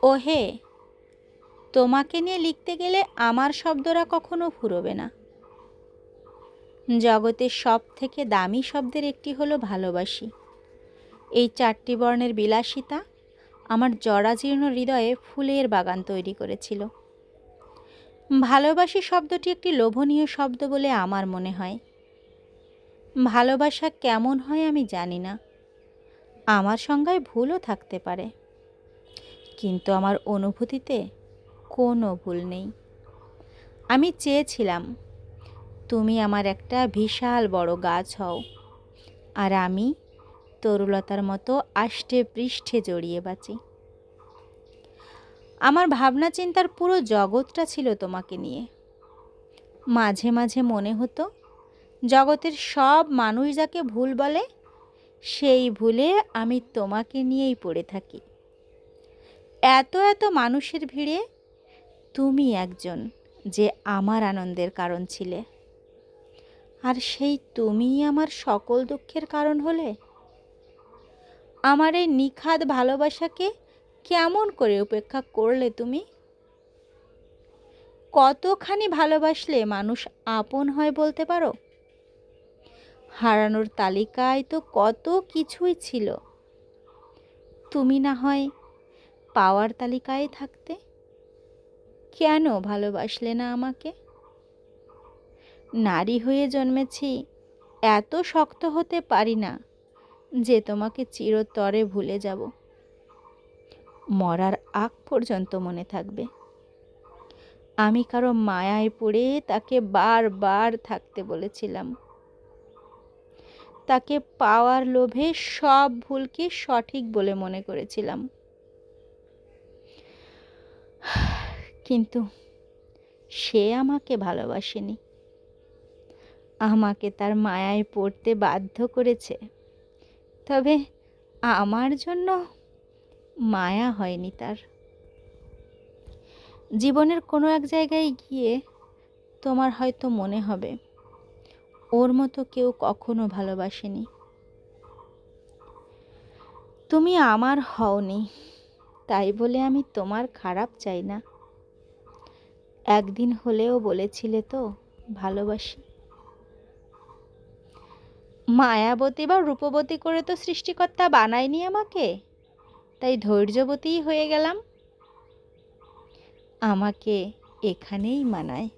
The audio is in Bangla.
ওহে, তোমাকে নিয়ে লিখতে গেলে আমার শব্দরা কখনো ফুরোবে না। জগতের সব থেকে দামি শব্দের একটি হলো ভালোবাসি। এই 4টি বর্ণের বিলাসিতা আমার জরাজীর্ণ হৃদয়ে ফুলের বাগান তৈরি করেছিল। ভালোবাসি শব্দটি একটি লোভনীয় শব্দ বলে আমার মনে হয়। ভালোবাসা কেমন হয় আমি জানি না, আমার সংজ্ঞায় ভুলও থাকতে পারে, কিন্তু আমার অনুভূতিতে কোনো ভুল নেই। আমি চেয়েছিলাম তুমি আমার একটা বিশাল বড় গাছ হও, আর আমি তরুলতার মতো আষ্টে পৃষ্ঠে জড়িয়ে বাঁচি। আমার ভাবনা চিন্তার পুরো জগৎটা ছিল তোমাকে নিয়ে। মাঝে মাঝে মনে হতো জগতের সব মানুষ যাকে ভুল বলে, সেই ভুলে আমি তোমাকে নিয়েই পড়ে থাকি। এত এত মানুষের ভিড়ে তুমি একজন যে আমার আনন্দের কারণ ছিলে, আর সেই তুমিই আমার সকল দুঃখের কারণ হলে। আমার এই নিখাদ ভালোবাসাকে কেমন করে উপেক্ষা করলে তুমি? কতখানি ভালোবাসলে মানুষ আপন হয় বলতে পারো? হারানোর তালিকায় তো কত কিছুই ছিল, তুমি না হয় পাওয়ার তালিকায় থাকতে। কেন ভালোবাসলে না আমাকে? নারী হয়ে জন্মেছি, এত শক্ত হতে পারি না যে তোমাকে চিরতরে ভুলে যাব। মরার আগ পর্যন্ত মনে থাকবে আমি কারো মায়ায় পড়ে তাকে বারবার থাকতে বলেছিলাম। তাকে পাওয়ার লোভে সব ভুলকে সঠিক বলে মনে করেছিলাম, কিন্তু সে আমাকে ভালোবাসেনি, আমাকে তার মায়ায় পড়তে বাধ্য করেছে। তবে আমার জন্য মায়া হয়নি তার। জীবনের কোনো এক জায়গায় গিয়ে তোমার হয়তো মনে হবে ওর মতো কেউ কখনো ভালোবাসেনি। তুমি আমার হওনি, তাই বলে আমি তোমার খারাপ চাই না। একদিন হলেও বলেছিলে তো ভালোবাসি। মায়াবতী বা রূপবতী করে তো সৃষ্টিকর্তা বানায়নি আমাকে, তাই ধৈর্যবতীই হয়ে গেলাম। আমাকে এখানেই মানায়।